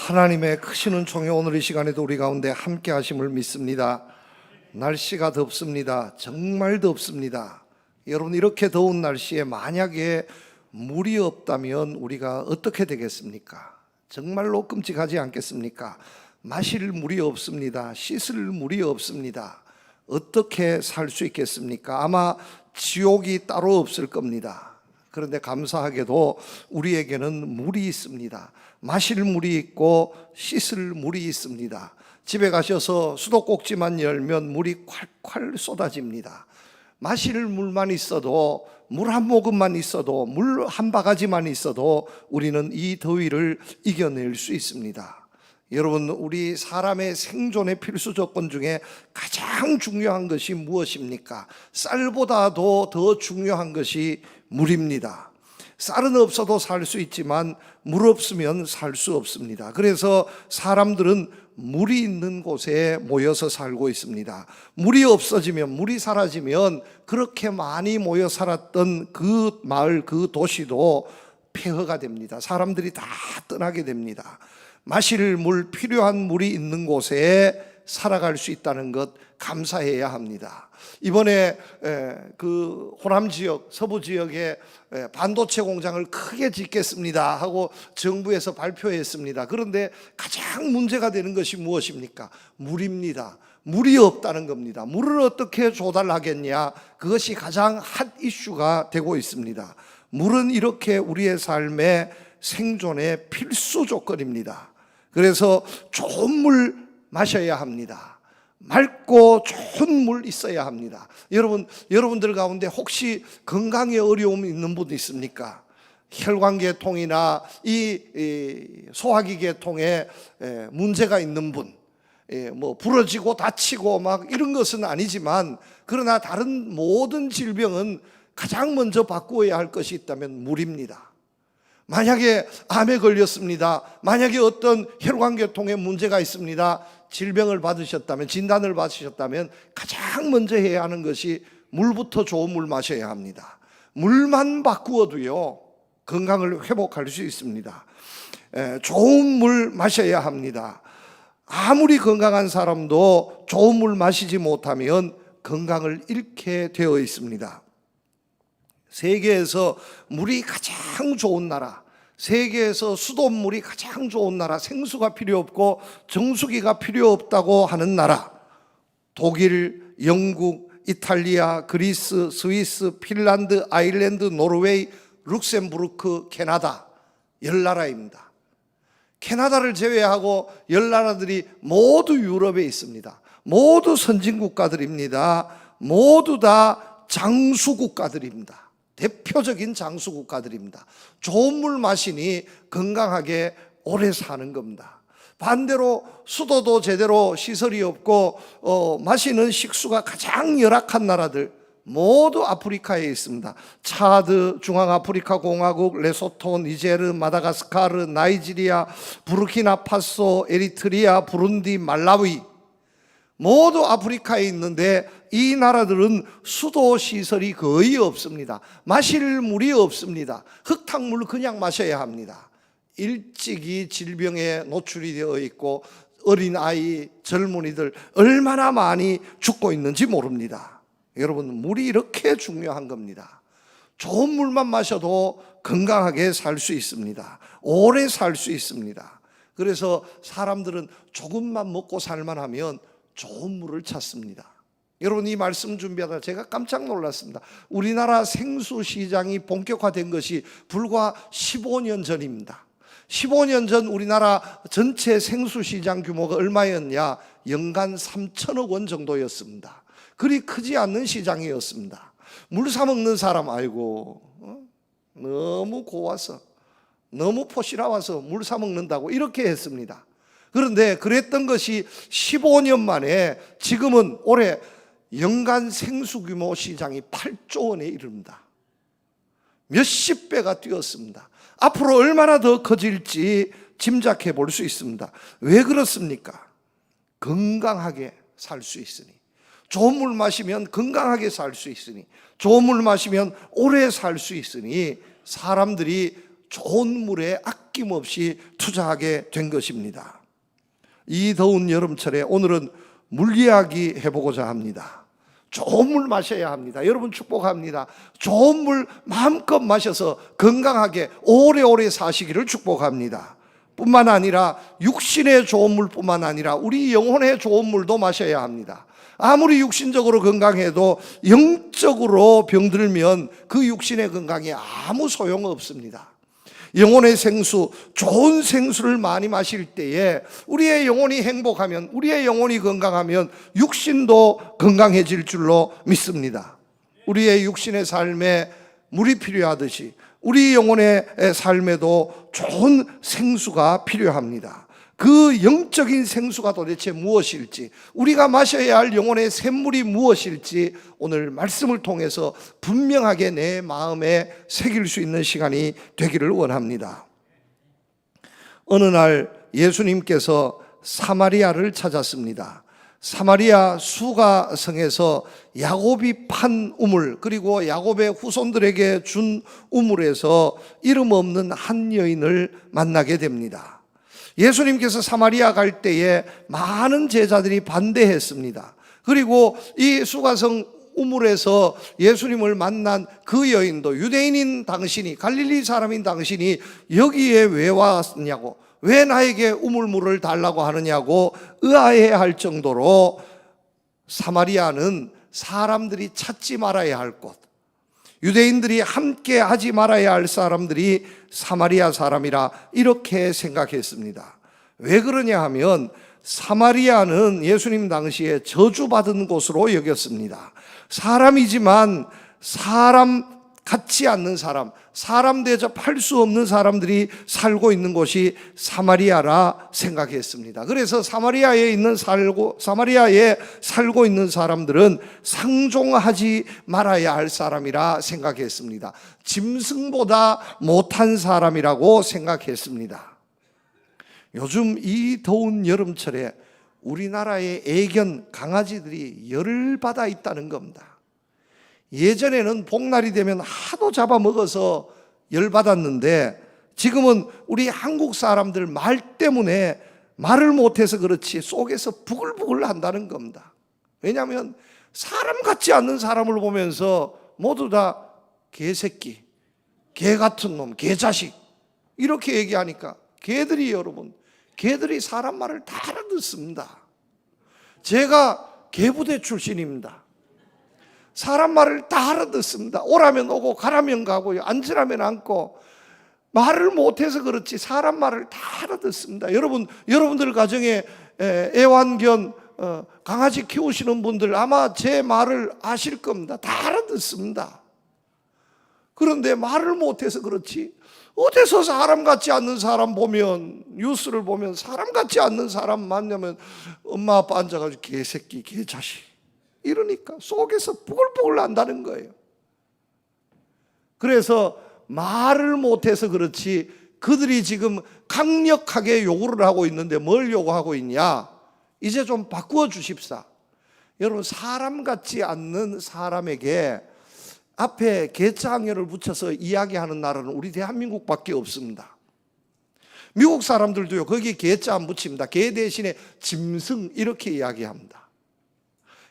하나님의 크신 은총이 오늘 이 시간에도 우리 가운데 함께 하심을 믿습니다. 날씨가 덥습니다. 정말 덥습니다. 여러분, 이렇게 더운 날씨에 만약에 물이 없다면 우리가 어떻게 되겠습니까? 정말로 끔찍하지 않겠습니까? 마실 물이 없습니다. 씻을 물이 없습니다. 어떻게 살 수 있겠습니까? 아마 지옥이 따로 없을 겁니다. 그런데 감사하게도 우리에게는 물이 있습니다. 마실 물이 있고 씻을 물이 있습니다. 집에 가셔서 수도꼭지만 열면 물이 콸콸 쏟아집니다. 마실 물만 있어도, 물 한 모금만 있어도, 물 한 바가지만 있어도 우리는 이 더위를 이겨낼 수 있습니다. 여러분, 우리 사람의 생존의 필수 조건 중에 가장 중요한 것이 무엇입니까? 쌀보다도 더 중요한 것이 물입니다. 쌀은 없어도 살 수 있지만 물 없으면 살 수 없습니다. 그래서 사람들은 물이 있는 곳에 모여서 살고 있습니다. 물이 없어지면, 물이 사라지면 그렇게 많이 모여 살았던 그 마을, 그 도시도 폐허가 됩니다. 사람들이 다 떠나게 됩니다. 마실 물, 필요한 물이 있는 곳에 살아갈 수 있다는 것 감사해야 합니다. 이번에 그 호남 지역, 서부 지역에 반도체 공장을 크게 짓겠습니다 하고 정부에서 발표했습니다. 그런데 가장 문제가 되는 것이 무엇입니까? 물입니다. 물이 없다는 겁니다. 물을 어떻게 조달하겠냐? 그것이 가장 핫 이슈가 되고 있습니다. 물은 이렇게 우리의 삶의 생존의 필수 조건입니다. 그래서 좋은 물 마셔야 합니다. 맑고 좋은 물 있어야 합니다. 여러분들 가운데 혹시 건강에 어려움이 있는 분 있습니까? 혈관계통이나 이 소화기계통에 문제가 있는 분, 뭐 부러지고 다치고 막 이런 것은 아니지만, 그러나 다른 모든 질병은 가장 먼저 바꾸어야 할 것이 있다면 물입니다. 만약에 암에 걸렸습니다. 만약에 어떤 혈관계통에 문제가 있습니다. 질병을 받으셨다면, 진단을 받으셨다면 가장 먼저 해야 하는 것이 물부터 좋은 물 마셔야 합니다. 물만 바꾸어도요, 건강을 회복할 수 있습니다. 좋은 물 마셔야 합니다. 아무리 건강한 사람도 좋은 물 마시지 못하면 건강을 잃게 되어 있습니다. 세계에서 물이 가장 좋은 나라, 세계에서 수돗물이 가장 좋은 나라, 생수가 필요 없고 정수기가 필요 없다고 하는 나라, 독일, 영국, 이탈리아, 그리스, 스위스, 핀란드, 아일랜드, 노르웨이, 룩셈부르크, 캐나다, 10나라입니다. 캐나다를 제외하고 10나라들이 모두 유럽에 있습니다. 모두 선진국가들입니다. 모두 다 장수국가들입니다. 대표적인 장수국가들입니다. 좋은 물 마시니 건강하게 오래 사는 겁니다. 반대로 수도도 제대로 시설이 없고 마시는 식수가 가장 열악한 나라들 모두 아프리카에 있습니다. 차드, 중앙아프리카 공화국, 레소토, 니제르, 마다가스카르, 나이지리아, 부르키나파소, 에리트리아, 부룬디, 말라위, 모두 아프리카에 있는데 이 나라들은 수도 시설이 거의 없습니다. 마실 물이 없습니다. 흙탕물 그냥 마셔야 합니다. 일찍이 질병에 노출이 되어 있고 어린아이, 젊은이들 얼마나 많이 죽고 있는지 모릅니다. 여러분, 물이 이렇게 중요한 겁니다. 좋은 물만 마셔도 건강하게 살 수 있습니다. 오래 살 수 있습니다. 그래서 사람들은 조금만 먹고 살만하면 좋은 물을 찾습니다. 여러분, 이 말씀 준비하다 제가 깜짝 놀랐습니다. 우리나라 생수 시장이 본격화된 것이 불과 15년 전입니다. 15년 전 우리나라 전체 생수 시장 규모가 얼마였냐? 연간 3천억 원 정도였습니다. 그리 크지 않는 시장이었습니다. 물 사 먹는 사람, 아이고 너무 고와서, 너무 포시라와서 물 사 먹는다고 이렇게 했습니다. 그런데 그랬던 것이 15년 만에 지금은 올해 연간 생수 규모 시장이 8조 원에 이릅니다. 몇십 배가 뛰었습니다. 앞으로 얼마나 더 커질지 짐작해 볼 수 있습니다. 왜 그렇습니까? 건강하게 살 수 있으니, 좋은 물 마시면 건강하게 살 수 있으니, 좋은 물 마시면 오래 살 수 있으니 사람들이 좋은 물에 아낌없이 투자하게 된 것입니다. 이 더운 여름철에 오늘은 물 이야기 해보고자 합니다. 좋은 물 마셔야 합니다. 여러분 축복합니다. 좋은 물 마음껏 마셔서 건강하게 오래오래 사시기를 축복합니다. 뿐만 아니라 육신의 좋은 물뿐만 아니라 우리 영혼의 좋은 물도 마셔야 합니다. 아무리 육신적으로 건강해도 영적으로 병들면 그 육신의 건강에 아무 소용없습니다. 영혼의 생수, 좋은 생수를 많이 마실 때에 우리의 영혼이 행복하면, 우리의 영혼이 건강하면 육신도 건강해질 줄로 믿습니다. 우리의 육신의 삶에 물이 필요하듯이 우리 영혼의 삶에도 좋은 생수가 필요합니다. 그 영적인 생수가 도대체 무엇일지, 우리가 마셔야 할 영혼의 샘물이 무엇일지 오늘 말씀을 통해서 분명하게 내 마음에 새길 수 있는 시간이 되기를 원합니다. 어느 날 예수님께서 사마리아를 찾았습니다. 사마리아 수가 성에서 야곱이 판 우물, 그리고 야곱의 후손들에게 준 우물에서 이름 없는 한 여인을 만나게 됩니다. 예수님께서 사마리아 갈 때에 많은 제자들이 반대했습니다. 그리고 이 수가성 우물에서 예수님을 만난 그 여인도 유대인인 당신이, 갈릴리 사람인 당신이 여기에 왜 왔냐고, 왜 나에게 우물물을 달라고 하느냐고 의아해할 정도로 사마리아는 사람들이 찾지 말아야 할 곳, 유대인들이 함께 하지 말아야 할 사람들이 사마리아 사람이라 이렇게 생각했습니다. 왜 그러냐 하면 사마리아는 예수님 당시에 저주받은 곳으로 여겼습니다. 사람이지만 사람 같지 않는 사람, 사람 대접할 수 없는 사람들이 살고 있는 곳이 사마리아라 생각했습니다. 그래서 사마리아에 살고 있는 사람들은 상종하지 말아야 할 사람이라 생각했습니다. 짐승보다 못한 사람이라고 생각했습니다. 요즘 이 더운 여름철에 우리나라의 애견 강아지들이 열을 받아 있다는 겁니다. 예전에는 복날이 되면 하도 잡아먹어서 열받았는데 지금은 우리 한국 사람들 말 때문에 말을 못해서 그렇지 속에서 부글부글 한다는 겁니다. 왜냐하면 사람 같지 않는 사람을 보면서 모두 다 개새끼, 개 같은 놈, 개자식 이렇게 얘기하니까 개들이 사람 말을 다 알아듣습니다. 제가 개부대 출신입니다. 사람 말을 다 알아듣습니다. 오라면 오고 가라면 가고요, 앉으라면 앉고, 말을 못해서 그렇지 사람 말을 다 알아듣습니다. 여러분들 가정에 애완견 강아지 키우시는 분들 아마 제 말을 아실 겁니다. 다 알아듣습니다. 그런데 말을 못해서 그렇지 어디서 사람 같지 않는 사람 보면, 뉴스를 보면 사람 같지 않는 사람 만나면 엄마 아빠 앉아가지고 개새끼, 개자식 이러니까 속에서 부글부글 난다는 거예요. 그래서 말을 못해서 그렇지 그들이 지금 강력하게 요구를 하고 있는데 뭘 요구하고 있냐? 이제 좀 바꾸어 주십사. 여러분, 사람 같지 않는 사람에게 앞에 개자항해를 붙여서 이야기하는 나라는 우리 대한민국밖에 없습니다. 미국 사람들도요, 거기에 개자 안 붙입니다. 개 대신에 짐승 이렇게 이야기합니다.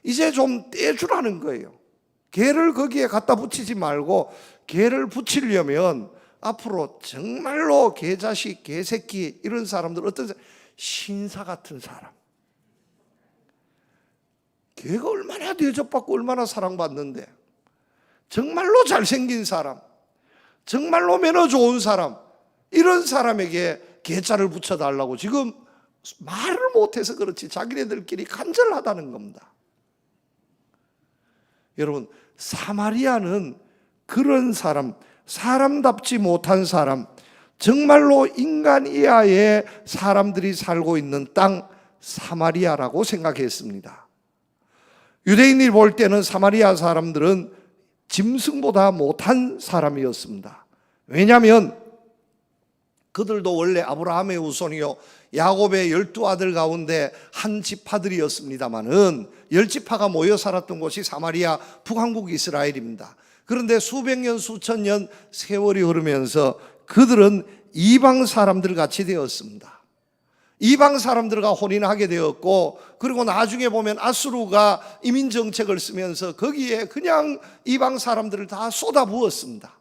이제 좀 떼주라는 거예요. 개를 거기에 갖다 붙이지 말고 개를 붙이려면 앞으로 정말로 개자식, 개새끼 이런 사람들, 어떤 신사 같은 사람, 개가 얼마나 대접받고 얼마나 사랑받는데 정말로 잘생긴 사람, 정말로 매너 좋은 사람, 이런 사람에게 개자를 붙여달라고 지금 말을 못해서 그렇지 자기네들끼리 간절하다는 겁니다. 여러분, 사마리아는 그런 사람, 사람답지 못한 사람, 정말로 인간 이하의 사람들이 살고 있는 땅 사마리아라고 생각했습니다. 유대인이 볼 때는 사마리아 사람들은 짐승보다 못한 사람이었습니다. 왜냐하면 그들도 원래 아브라함의 후손이요 야곱의 12아들 가운데 한 지파들이었습니다마는 10지파가 모여 살았던 곳이 사마리아 북한국 이스라엘입니다. 그런데 수백 년 수천 년 세월이 흐르면서 그들은 이방 사람들 같이 되었습니다. 이방 사람들과 혼인하게 되었고, 그리고 나중에 보면 아수르가 이민 정책을 쓰면서 거기에 그냥 이방 사람들을 다 쏟아부었습니다.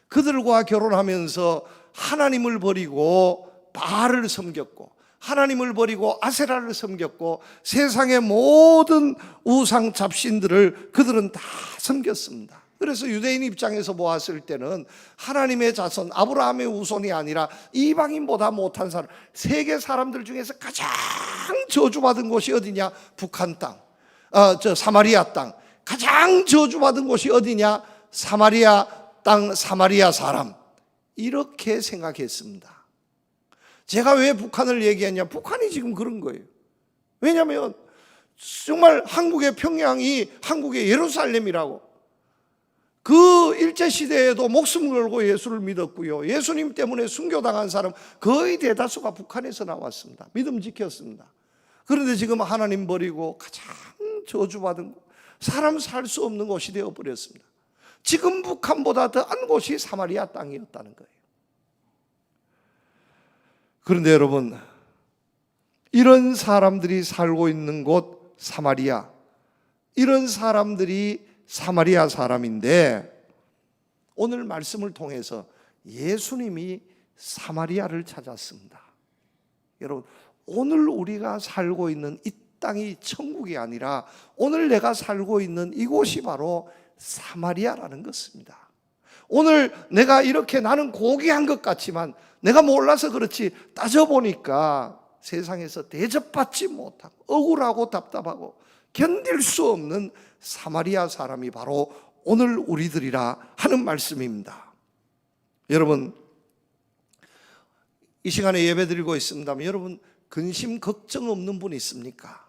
그들과 결혼하면서 하나님을 버리고 바알을 섬겼고, 하나님을 버리고 아세라를 섬겼고, 세상의 모든 우상 잡신들을 그들은 다 섬겼습니다. 그래서 유대인 입장에서 보았을 때는 하나님의 자손 아브라함의 후손이 아니라 이방인보다 못한 사람, 세계 사람들 중에서 가장 저주받은 곳이 어디냐? 북한 땅, 사마리아 땅. 가장 저주받은 곳이 어디냐? 사마리아 땅, 사마리아 사람. 이렇게 생각했습니다. 제가 왜 북한을 얘기했냐? 북한이 지금 그런 거예요. 왜냐하면 정말 한국의 평양이 한국의 예루살렘이라고. 그 일제시대에도 목숨을 걸고 예수를 믿었고요, 예수님 때문에 순교당한 사람 거의 대다수가 북한에서 나왔습니다. 믿음 지켰습니다. 그런데 지금 하나님 버리고 가장 저주받은 사람 살 수 없는 곳이 되어버렸습니다. 지금 북한보다 더한 곳이 사마리아 땅이었다는 거예요. 그런데 여러분, 이런 사람들이 살고 있는 곳 사마리아, 이런 사람들이 사마리아 사람인데, 오늘 말씀을 통해서 예수님이 사마리아를 찾았습니다. 여러분, 오늘 우리가 살고 있는 이 땅이 천국이 아니라 오늘 내가 살고 있는 이곳이 바로 사마리아라는 것입니다. 오늘 내가 이렇게 나는 고귀한 것 같지만 내가 몰라서 그렇지 따져보니까 세상에서 대접받지 못하고 억울하고 답답하고 견딜 수 없는 사마리아 사람이 바로 오늘 우리들이라 하는 말씀입니다. 여러분, 이 시간에 예배 드리고 있습니다만 여러분 근심 걱정 없는 분 있습니까?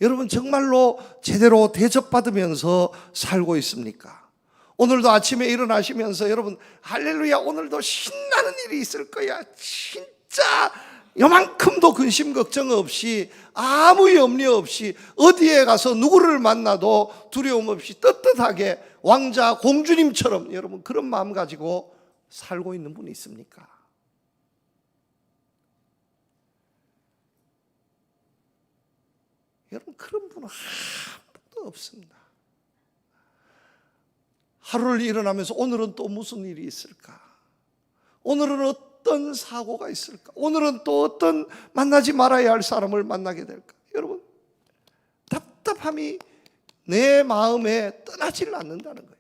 여러분 정말로 제대로 대접받으면서 살고 있습니까? 오늘도 아침에 일어나시면서 여러분 할렐루야 오늘도 신나는 일이 있을 거야, 진짜 요만큼도 근심 걱정 없이 아무 염려 없이 어디에 가서 누구를 만나도 두려움 없이 떳떳하게 왕자 공주님처럼 여러분 그런 마음 가지고 살고 있는 분이 있습니까? 여러분 그런 분은 아무도 없습니다. 하루를 일어나면서 오늘은 또 무슨 일이 있을까? 오늘은 어떤 사고가 있을까? 오늘은 또 어떤 만나지 말아야 할 사람을 만나게 될까? 여러분 답답함이 내 마음에 떠나질 않는다는 거예요.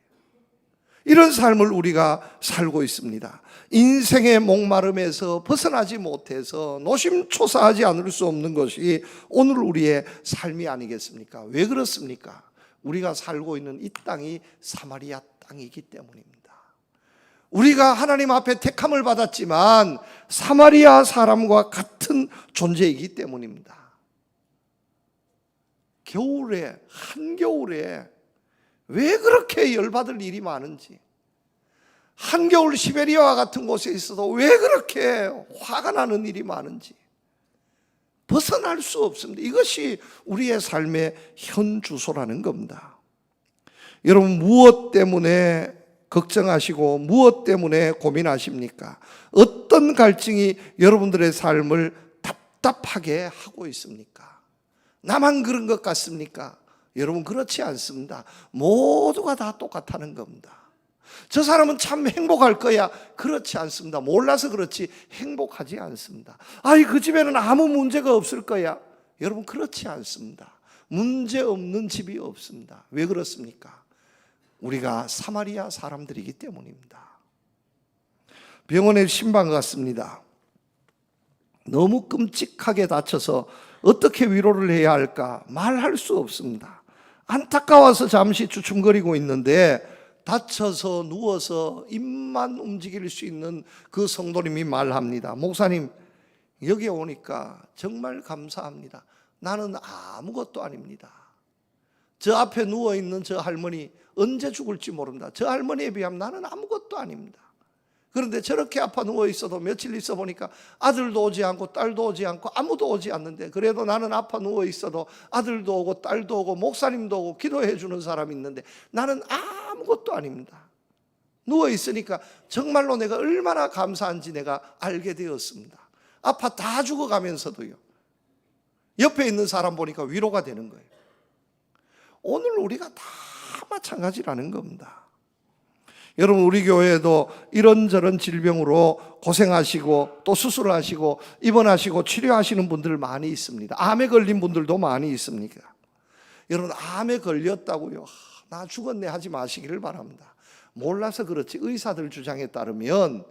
이런 삶을 우리가 살고 있습니다. 인생의 목마름에서 벗어나지 못해서 노심초사하지 않을 수 없는 것이 오늘 우리의 삶이 아니겠습니까? 왜 그렇습니까? 우리가 살고 있는 이 땅이 사마리아 땅이기 때문입니다. 우리가 하나님 앞에 택함을 받았지만 사마리아 사람과 같은 존재이기 때문입니다. 겨울에, 한겨울에 왜 그렇게 열받을 일이 많은지, 한겨울 시베리아와 같은 곳에 있어도 왜 그렇게 화가 나는 일이 많은지 벗어날 수 없습니다. 이것이 우리의 삶의 현 주소라는 겁니다. 여러분 무엇 때문에 걱정하시고 무엇 때문에 고민하십니까? 어떤 갈증이 여러분들의 삶을 답답하게 하고 있습니까? 나만 그런 것 같습니까? 여러분 그렇지 않습니다. 모두가 다 똑같다는 겁니다. 저 사람은 참 행복할 거야. 그렇지 않습니다. 몰라서 그렇지 행복하지 않습니다. 아이 그 집에는 아무 문제가 없을 거야. 여러분 그렇지 않습니다. 문제 없는 집이 없습니다. 왜 그렇습니까? 우리가 사마리아 사람들이기 때문입니다. 병원에 신방 갔습니다. 너무 끔찍하게 다쳐서 어떻게 위로를 해야 할까 말할 수 없습니다. 안타까워서 잠시 주춤거리고 있는데 다쳐서 누워서 입만 움직일 수 있는 그 성도님이 말합니다. 목사님 여기 오니까 정말 감사합니다. 나는 아무것도 아닙니다. 저 앞에 누워있는 저 할머니 언제 죽을지 모릅니다. 저 할머니에 비하면 나는 아무것도 아닙니다. 그런데 저렇게 아파 누워있어도 며칠 있어 보니까 아들도 오지 않고 딸도 오지 않고 아무도 오지 않는데 그래도 나는 아파 누워있어도 아들도 오고 딸도 오고 목사님도 오고 기도해 주는 사람이 있는데 나는 아무것도 아닙니다. 누워 있으니까 정말로 내가 얼마나 감사한지 내가 알게 되었습니다. 아파 다 죽어가면서도요, 옆에 있는 사람 보니까 위로가 되는 거예요. 오늘 우리가 다 마찬가지라는 겁니다. 여러분, 우리 교회에도 이런저런 질병으로 고생하시고 또 수술하시고 입원하시고 치료하시는 분들 많이 있습니다. 암에 걸린 분들도 많이 있습니다. 여러분, 암에 걸렸다고요, 나 죽었네 하지 마시기를 바랍니다. 몰라서 그렇지 의사들 주장에 따르면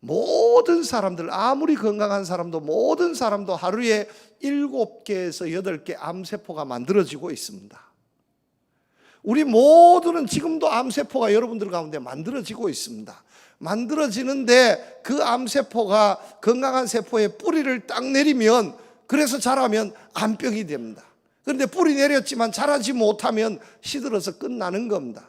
모든 사람들, 아무리 건강한 사람도 모든 사람도 하루에 7개에서 8개 암세포가 만들어지고 있습니다. 우리 모두는 지금도 암세포가 여러분들 가운데 만들어지고 있습니다. 만들어지는데 그 암세포가 건강한 세포에 뿌리를 딱 내리면, 그래서 자라면 암병이 됩니다. 그런데 뿌리 내렸지만 자라지 못하면 시들어서 끝나는 겁니다.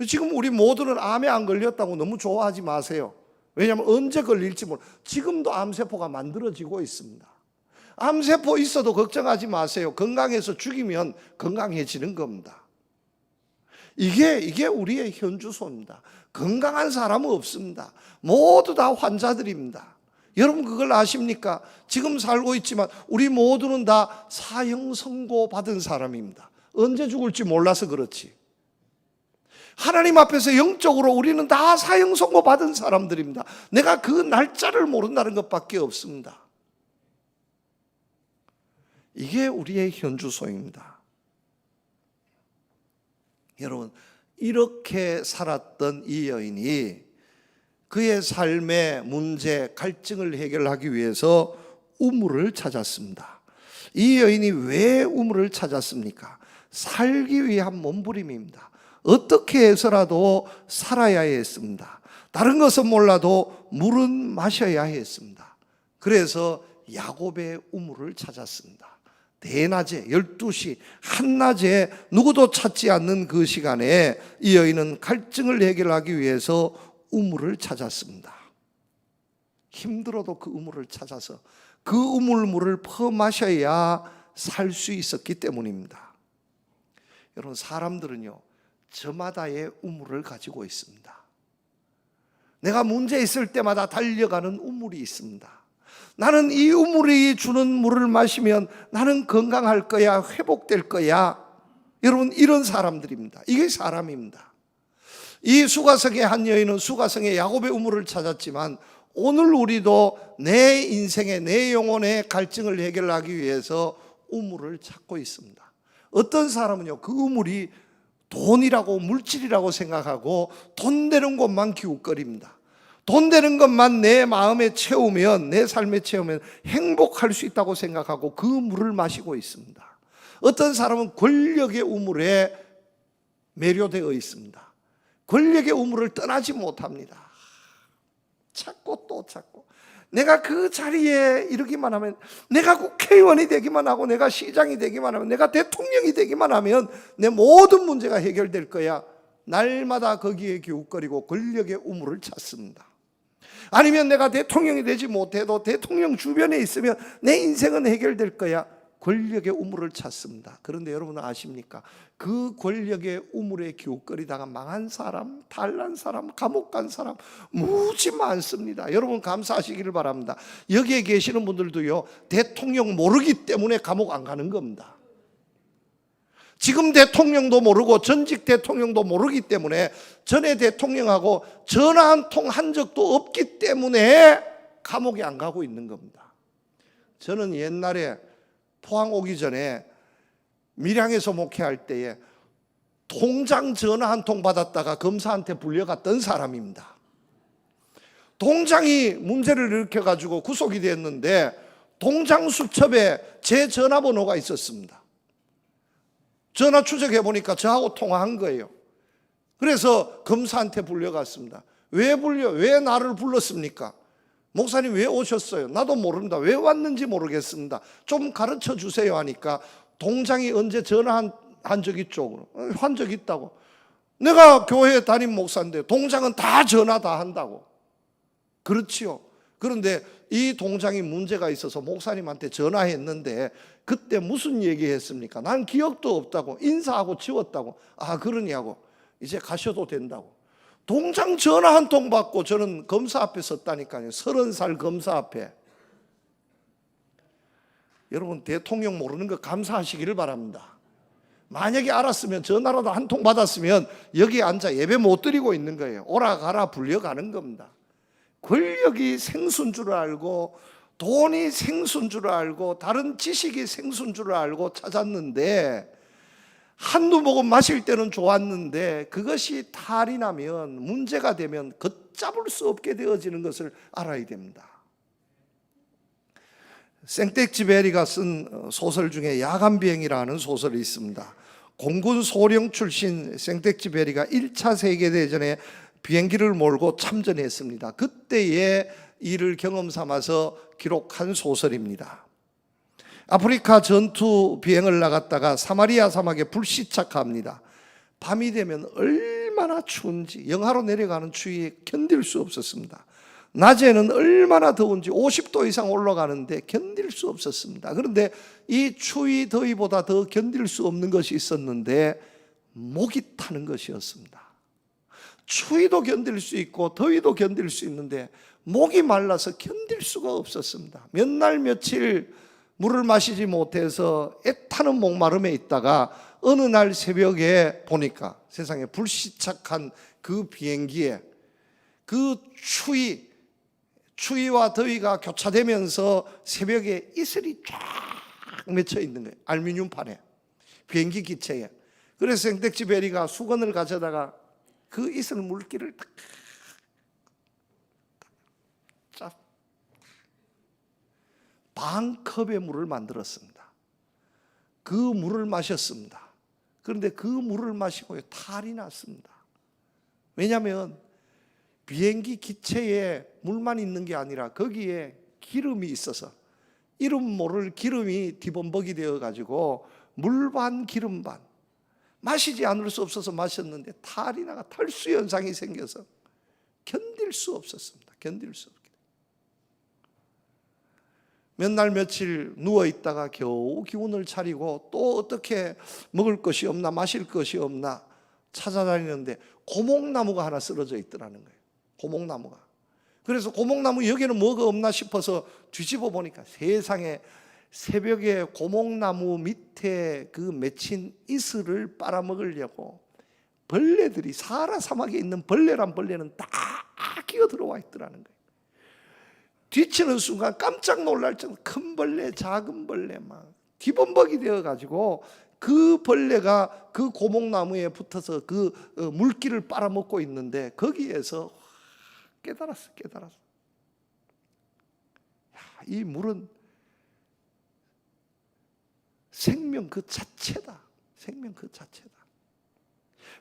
지금 우리 모두는 암에 안 걸렸다고 너무 좋아하지 마세요. 왜냐하면 언제 걸릴지 몰라요. 지금도 암세포가 만들어지고 있습니다. 암세포 있어도 걱정하지 마세요. 건강해서 죽이면 건강해지는 겁니다. 이게 우리의 현주소입니다. 건강한 사람은 없습니다. 모두 다 환자들입니다. 여러분, 그걸 아십니까? 지금 살고 있지만 우리 모두는 다 사형 선고 받은 사람입니다. 언제 죽을지 몰라서 그렇지. 하나님 앞에서 영적으로 우리는 다 사형 선고 받은 사람들입니다. 내가 그 날짜를 모른다는 것밖에 없습니다. 이게 우리의 현주소입니다. 여러분, 이렇게 살았던 이 여인이 그의 삶의 문제, 갈증을 해결하기 위해서 우물을 찾았습니다. 이 여인이 왜 우물을 찾았습니까? 살기 위한 몸부림입니다. 어떻게 해서라도 살아야 했습니다. 다른 것은 몰라도 물은 마셔야 했습니다. 그래서 야곱의 우물을 찾았습니다. 대낮에 12시 한낮에 누구도 찾지 않는 그 시간에 이 여인은 갈증을 해결하기 위해서 우물을 찾았습니다. 힘들어도 그 우물을 찾아서 그 우물물을 퍼마셔야 살 수 있었기 때문입니다. 여러분, 사람들은요, 저마다의 우물을 가지고 있습니다. 내가 문제 있을 때마다 달려가는 우물이 있습니다. 나는 이 우물이 주는 물을 마시면 나는 건강할 거야, 회복될 거야. 여러분, 이런 사람들입니다. 이게 사람입니다. 이 수가성의 한 여인은 수가성의 야곱의 우물을 찾았지만 오늘 우리도 내 인생의, 내 영혼의 갈증을 해결하기 위해서 우물을 찾고 있습니다. 어떤 사람은요, 그 우물이 돈이라고 물질이라고 생각하고 돈 되는 것만 기웃거립니다. 돈 되는 것만 내 마음에 채우면, 내 삶에 채우면 행복할 수 있다고 생각하고 그 물을 마시고 있습니다. 어떤 사람은 권력의 우물에 매료되어 있습니다. 권력의 우물을 떠나지 못합니다. 찾고 또 찾고, 내가 그 자리에 이르기만 하면, 내가 국회의원이 되기만 하고, 내가 시장이 되기만 하면, 내가 대통령이 되기만 하면 내 모든 문제가 해결될 거야. 날마다 거기에 기웃거리고 권력의 우물을 찾습니다. 아니면 내가 대통령이 되지 못해도 대통령 주변에 있으면 내 인생은 해결될 거야. 권력의 우물을 찾습니다. 그런데 여러분 아십니까? 그 권력의 우물에 기웃거리다가 망한 사람, 탈난 사람, 감옥 간 사람 무지 많습니다. 여러분 감사하시기를 바랍니다. 여기에 계시는 분들도요, 대통령 모르기 때문에 감옥 안 가는 겁니다. 지금 대통령도 모르고 전직 대통령도 모르기 때문에, 전에 대통령하고 전화 한 통 한 적도 없기 때문에 감옥에 안 가고 있는 겁니다. 저는 옛날에 포항 오기 전에 밀양에서 목회할 때에 통장 전화 한 통 받았다가 검사한테 불려갔던 사람입니다. 통장이 문제를 일으켜가지고 구속이 됐는데 통장 수첩에 제 전화번호가 있었습니다. 전화 추적해 보니까 저하고 통화한 거예요. 그래서 검사한테 불려갔습니다. 왜 나를 불렀습니까? 목사님 왜 오셨어요? 나도 모릅니다. 왜 왔는지 모르겠습니다. 좀 가르쳐 주세요 하니까, 통장이 언제 전화한 적 있죠? 한 적 있다고. 내가 교회 담임 목사인데 통장은 다 전화 다 한다고. 그렇지요. 그런데 이 통장이 문제가 있어서 목사님한테 전화했는데 그때 무슨 얘기했습니까? 난 기억도 없다고, 인사하고 지웠다고. 아, 그러냐고. 이제 가셔도 된다고. 동장 전화 한 통 받고 저는 검사 앞에 섰다니까요. 30살 검사 앞에. 여러분 대통령 모르는 거 감사하시기를 바랍니다. 만약에 알았으면 전화라도 한 통 받았으면 여기 앉아 예배 못 드리고 있는 거예요. 오라 가라 불려가는 겁니다. 권력이 생수인 줄 알고 돈이 생수인 줄 알고 다른 지식이 생수인 줄 알고 찾았는데 한두 모금 마실 때는 좋았는데 그것이 탈이 나면 문제가 되면 걷잡을 수 없게 되어지는 것을 알아야 됩니다. 생텍쥐베리가 쓴 소설 중에 야간비행이라는 소설이 있습니다. 공군 소령 출신 생텍쥐베리가 1차 세계대전에 비행기를 몰고 참전했습니다. 그때의 일을 경험 삼아서 기록한 소설입니다. 아프리카 전투 비행을 나갔다가 사마리아 사막에 불시착합니다. 밤이 되면 얼마나 추운지 영하로 내려가는 추위에 견딜 수 없었습니다. 낮에는 얼마나 더운지 50도 이상 올라가는데 견딜 수 없었습니다. 그런데 이 추위 더위보다 더 견딜 수 없는 것이 있었는데 목이 타는 것이었습니다. 추위도 견딜 수 있고 더위도 견딜 수 있는데 목이 말라서 견딜 수가 없었습니다. 몇 날 며칠 물을 마시지 못해서 애타는 목마름에 있다가 어느 날 새벽에 보니까 세상에 불시착한 그 비행기에 그 추위와 더위가 교차되면서 새벽에 이슬이 쫙 맺혀 있는 거예요. 알루미늄판에, 비행기 기체에. 그래서 생텍쥐베리가 수건을 가져다가 그 이슬 물기를 딱 반 컵의 물을 만들었습니다. 그 물을 마셨습니다. 그런데 그 물을 마시고 탈이 났습니다. 왜냐하면 비행기 기체에 물만 있는 게 아니라 거기에 기름이 있어서 이름 모를 기름이 뒤범벅이 되어가지고 물 반 기름 반, 마시지 않을 수 없어서 마셨는데 탈이 나가 탈수 현상이 생겨서 견딜 수 없었습니다. 견딜 수 없게. 몇 날 며칠 누워있다가 겨우 기운을 차리고 또 어떻게 먹을 것이 없나 마실 것이 없나 찾아다니는데 고목나무가 하나 쓰러져 있더라는 거예요. 고목나무가. 그래서 고목나무 여기는 뭐가 없나 싶어서 뒤집어 보니까 세상에 새벽에 고목나무 밑에 그 맺힌 이슬을 빨아먹으려고 벌레들이, 사하라 사막에 있는 벌레란 벌레는 다 기어 들어와 있더라는 거예요. 뒤치는 순간 깜짝 놀랄 정도 큰 벌레, 작은 벌레 막 뒤범벅이 되어가지고 그 벌레가 그 고목나무에 붙어서 그 물기를 빨아먹고 있는데 거기에서 깨달았어. 이 물은 생명 그 자체다. 생명 그 자체다.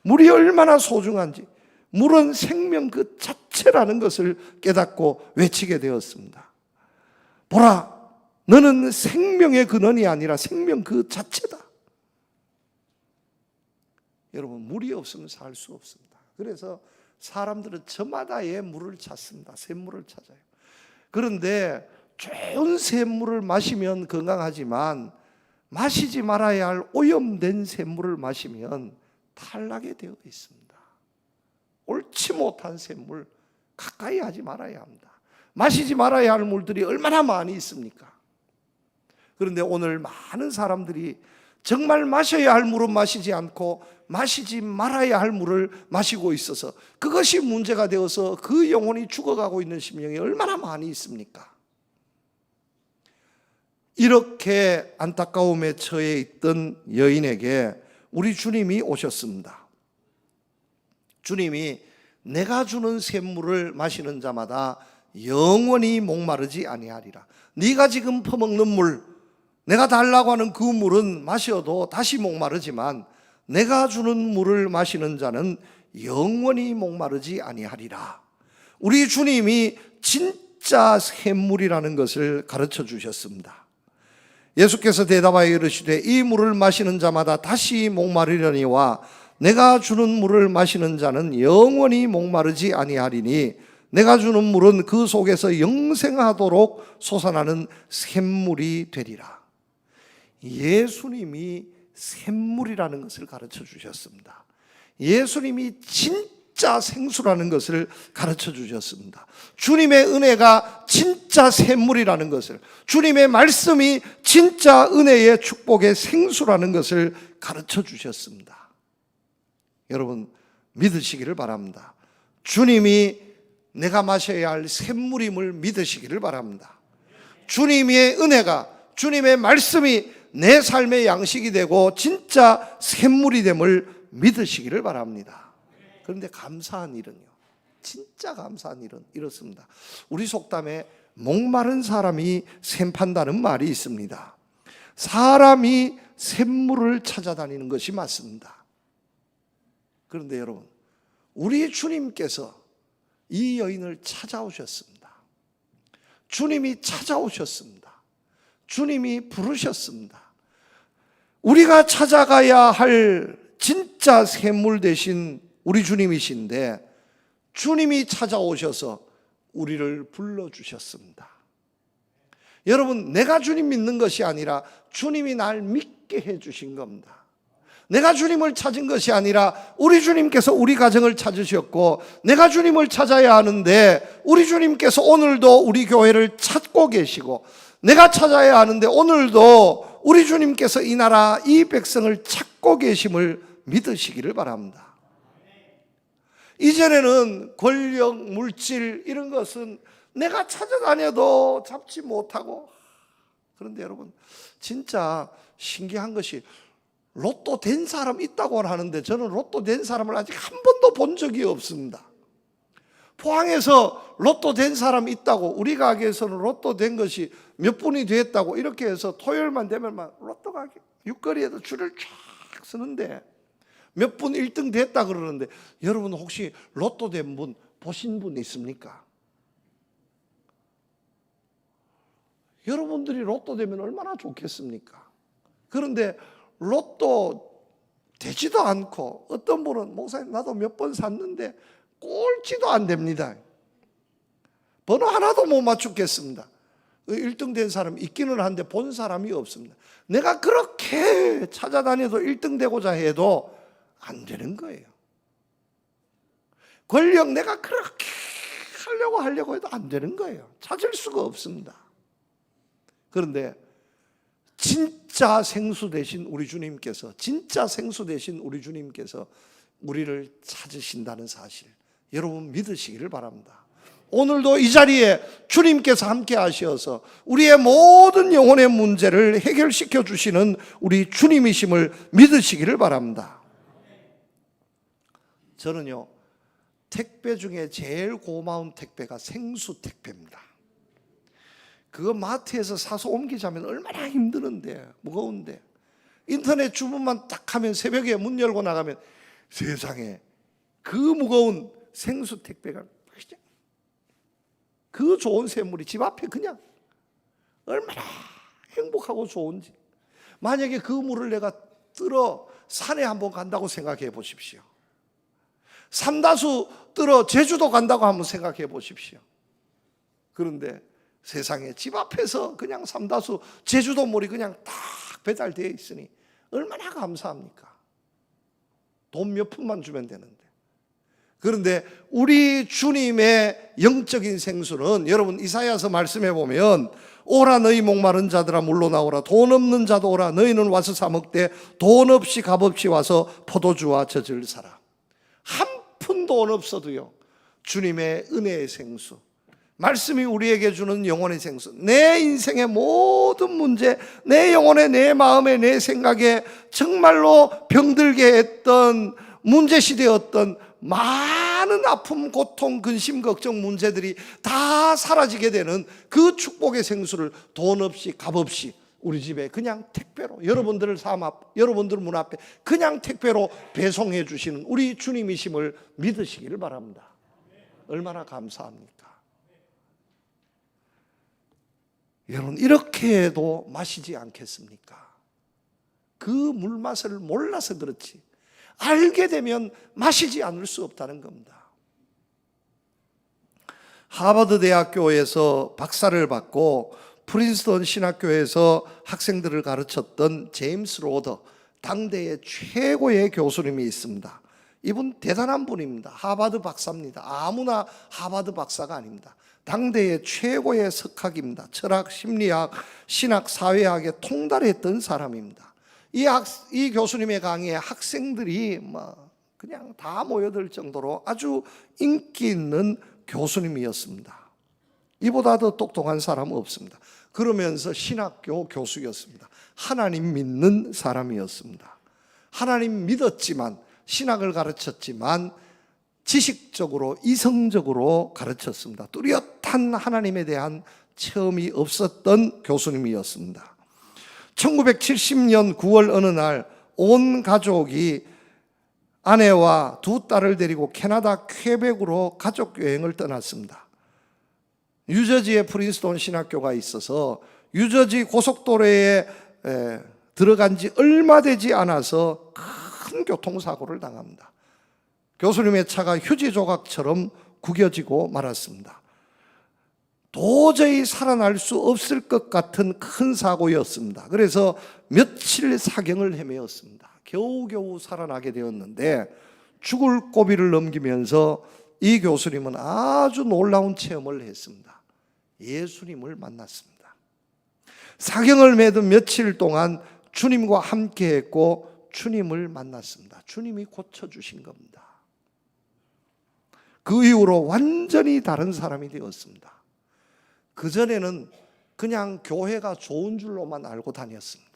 물이 얼마나 소중한지, 물은 생명 그 자체라는 것을 깨닫고 외치게 되었습니다. 보라, 너는 생명의 근원이 아니라 생명 그 자체다. 여러분, 물이 없으면 살 수 없습니다. 그래서 사람들은 저마다의 물을 찾습니다. 샘물을 찾아요. 그런데 좋은 샘물을 마시면 건강하지만 마시지 말아야 할 오염된 샘물을 마시면 탈락이 되어 있습니다. 옳지 못한 샘물 가까이 하지 말아야 합니다. 마시지 말아야 할 물들이 얼마나 많이 있습니까? 그런데 오늘 많은 사람들이 정말 마셔야 할 물은 마시지 않고 마시지 말아야 할 물을 마시고 있어서 그것이 문제가 되어서 그 영혼이 죽어가고 있는 심령이 얼마나 많이 있습니까? 이렇게 안타까움에 처해 있던 여인에게 우리 주님이 오셨습니다. 주님이 내가 주는 샘물을 마시는 자마다 영원히 목마르지 아니하리라. 네가 지금 퍼먹는 물, 내가 달라고 하는 그 물은 마셔도 다시 목마르지만 내가 주는 물을 마시는 자는 영원히 목마르지 아니하리라. 우리 주님이 진짜 샘물이라는 것을 가르쳐 주셨습니다. 예수께서 대답하여 이르시되 이 물을 마시는 자마다 다시 목마르려니와 내가 주는 물을 마시는 자는 영원히 목마르지 아니하리니 내가 주는 물은 그 속에서 영생하도록 솟아나는 샘물이 되리라. 예수님이 샘물이라는 것을 가르쳐 주셨습니다. 예수님이 진짜 진짜 생수라는 것을 가르쳐 주셨습니다. 주님의 은혜가 진짜 샘물이라는 것을, 주님의 말씀이 진짜 은혜의 축복의 생수라는 것을 가르쳐 주셨습니다. 여러분 믿으시기를 바랍니다. 주님이 내가 마셔야 할 샘물임을 믿으시기를 바랍니다. 주님의 은혜가, 주님의 말씀이 내 삶의 양식이 되고 진짜 샘물이 됨을 믿으시기를 바랍니다. 그런데 감사한 일은요, 진짜 감사한 일은 이렇습니다. 우리 속담에 목마른 사람이 샘 판다는 말이 있습니다. 사람이 샘물을 찾아다니는 것이 맞습니다. 그런데 여러분, 우리 주님께서 이 여인을 찾아오셨습니다. 주님이 찾아오셨습니다. 주님이 부르셨습니다. 우리가 찾아가야 할 진짜 샘물 되신 우리 주님이신데 주님이 찾아오셔서 우리를 불러주셨습니다. 여러분, 내가 주님 믿는 것이 아니라 주님이 날 믿게 해주신 겁니다. 내가 주님을 찾은 것이 아니라 우리 주님께서 우리 가정을 찾으셨고, 내가 주님을 찾아야 하는데 우리 주님께서 오늘도 우리 교회를 찾고 계시고, 내가 찾아야 하는데 오늘도 우리 주님께서 이 나라 이 백성을 찾고 계심을 믿으시기를 바랍니다. 이전에는 권력, 물질 이런 것은 내가 찾아다녀도 잡지 못하고, 그런데 여러분 진짜 신기한 것이 로또 된 사람 있다고 하는데 저는 로또 된 사람을 아직 한 번도 본 적이 없습니다. 포항에서 로또 된 사람 있다고, 우리 가게에서는 로또 된 것이 몇 분이 됐다고 이렇게 해서 토요일만 되면 막 로또 가게 육거리에도 줄을 쫙 서는데 몇 분 1등 됐다 그러는데, 여러분 혹시 로또 된 분 보신 분 있습니까? 여러분들이 로또 되면 얼마나 좋겠습니까? 그런데 로또 되지도 않고, 어떤 분은 목사님 나도 몇 번 샀는데 꼴찌도 안 됩니다. 번호 하나도 못 맞추겠습니다. 1등 된 사람 있기는 한데 본 사람이 없습니다. 내가 그렇게 찾아다녀도 1등 되고자 해도 안 되는 거예요. 권력 내가 그렇게 하려고 해도 안 되는 거예요. 찾을 수가 없습니다. 그런데 진짜 생수 되신 우리 주님께서, 진짜 생수 되신 우리 주님께서 우리를 찾으신다는 사실, 여러분 믿으시기를 바랍니다. 오늘도 이 자리에 주님께서 함께 하셔서 우리의 모든 영혼의 문제를 해결시켜 주시는 우리 주님이심을 믿으시기를 바랍니다. 저는요, 택배 중에 제일 고마운 택배가 생수 택배입니다. 그거 마트에서 사서 옮기자면 얼마나 힘드는데, 무거운데, 인터넷 주문만 딱 하면 새벽에 문 열고 나가면 세상에 그 무거운 생수 택배가, 그 좋은 샘물이 집 앞에 그냥 얼마나 행복하고 좋은지. 만약에 그 물을 내가 들어 산에 한번 간다고 생각해 보십시오. 삼다수 들어 제주도 간다고 한번 생각해 보십시오. 그런데 세상에 집 앞에서 그냥 삼다수 제주도 물이 그냥 딱 배달되어 있으니 얼마나 감사합니까? 돈 몇 푼만 주면 되는데. 그런데 우리 주님의 영적인 생수는, 여러분 이사야서 말씀해 보면 오라 너희 목마른 자들아 물로 나오라, 돈 없는 자도 오라, 너희는 와서 사 먹되 돈 없이 값없이 와서 포도주와 젖을 사라. 한 푼 돈 없어도요, 주님의 은혜의 생수, 말씀이 우리에게 주는 영혼의 생수, 내 인생의 모든 문제, 내 영혼에, 내 마음에, 내 생각에 정말로 병들게 했던, 문제시되었던 많은 아픔, 고통, 근심, 걱정, 문제들이 다 사라지게 되는 그 축복의 생수를 돈 없이 값없이 우리 집에 그냥 택배로, 여러분들 삶 앞, 여러분들 문 앞에 그냥 택배로 배송해 주시는 우리 주님이심을 믿으시기를 바랍니다. 얼마나 감사합니까? 여러분 이렇게 해도 마시지 않겠습니까? 그 물맛을 몰라서 그렇지 알게 되면 마시지 않을 수 없다는 겁니다. 하버드 대학교에서 박사를 받고 프린스턴 신학교에서 학생들을 가르쳤던 제임스 로더, 당대의 최고의 교수님이 있습니다. 이분 대단한 분입니다. 하버드 박사입니다. 아무나 하버드 박사가 아닙니다. 당대의 최고의 석학입니다. 철학, 심리학, 신학, 사회학에 통달했던 사람입니다. 이 교수님의 강의에 학생들이 그냥 다 모여들 정도로 아주 인기 있는 교수님이었습니다. 이보다 더 똑똑한 사람은 없습니다. 그러면서 신학교 교수였습니다. 하나님 믿는 사람이었습니다. 하나님 믿었지만, 신학을 가르쳤지만 지식적으로, 이성적으로 가르쳤습니다. 뚜렷한 하나님에 대한 체험이 없었던 교수님이었습니다. 1970년 9월 어느 날 온 가족이 아내와 두 딸을 데리고 캐나다 퀘벡으로 가족 여행을 떠났습니다. 뉴저지에 프린스톤 신학교가 있어서 뉴저지 고속도로에 들어간 지 얼마 되지 않아서 큰 교통사고를 당합니다. 교수님의 차가 휴지 조각처럼 구겨지고 말았습니다. 도저히 살아날 수 없을 것 같은 큰 사고였습니다. 그래서 며칠 사경을 헤매었습니다. 겨우겨우 살아나게 되었는데, 죽을 고비를 넘기면서 이 교수님은 아주 놀라운 체험을 했습니다. 예수님을 만났습니다. 사경을 매던 며칠 동안 주님과 함께 했고 주님을 만났습니다. 주님이 고쳐주신 겁니다. 그 이후로 완전히 다른 사람이 되었습니다. 그전에는 그냥 교회가 좋은 줄로만 알고 다녔습니다.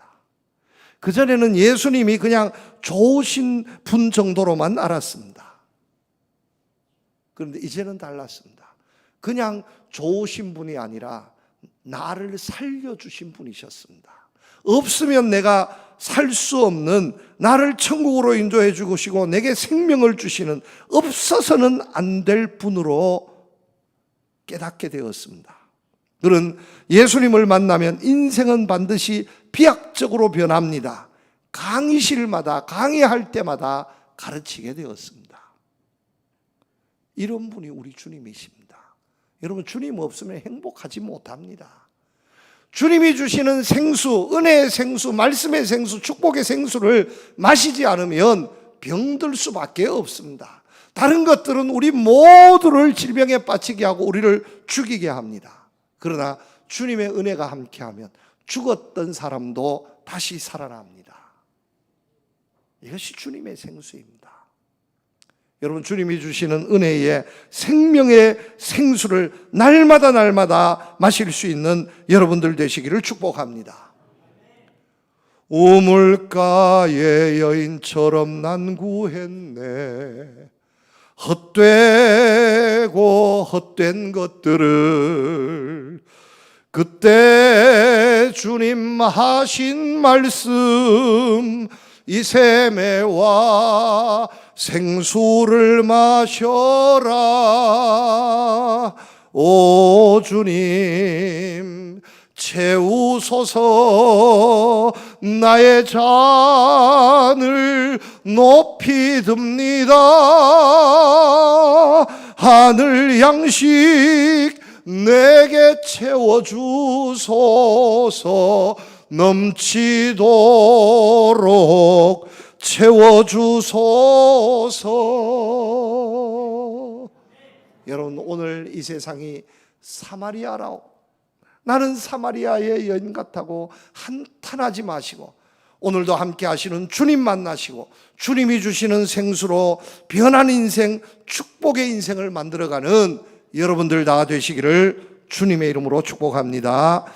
그전에는 예수님이 그냥 좋으신 분 정도로만 알았습니다. 그런데 이제는 달랐습니다. 그냥 좋으신 분이 아니라 나를 살려주신 분이셨습니다. 없으면 내가 살 수 없는, 나를 천국으로 인도해 주시고 내게 생명을 주시는, 없어서는 안 될 분으로 깨닫게 되었습니다. 그는 예수님을 만나면 인생은 반드시 비약적으로 변합니다. 강의실마다, 강의할 때마다 가르치게 되었습니다. 이런 분이 우리 주님이십니다. 여러분, 주님 없으면 행복하지 못합니다. 주님이 주시는 생수, 은혜의 생수, 말씀의 생수, 축복의 생수를 마시지 않으면 병들 수밖에 없습니다. 다른 것들은 우리 모두를 질병에 빠지게 하고 우리를 죽이게 합니다. 그러나 주님의 은혜가 함께하면 죽었던 사람도 다시 살아납니다. 이것이 주님의 생수입니다. 여러분, 주님이 주시는 은혜의 생명의 생수를 날마다 마실 수 있는 여러분들 되시기를 축복합니다. 우물가의 여인처럼 난 구했네. 헛되고 헛된 것들을 그때 주님 하신 말씀, 이 샘에와 생수를 마셔라. 오 주님 채우소서. 나의 잔을 높이 듭니다. 하늘 양식 내게 채워주소서. 넘치도록 채워주소서. 여러분, 오늘 이 세상이 사마리아라오, 나는 사마리아의 여인 같다고 한탄하지 마시고, 오늘도 함께 하시는 주님 만나시고 주님이 주시는 생수로 변한 인생, 축복의 인생을 만들어가는 여러분들 다 되시기를 주님의 이름으로 축복합니다.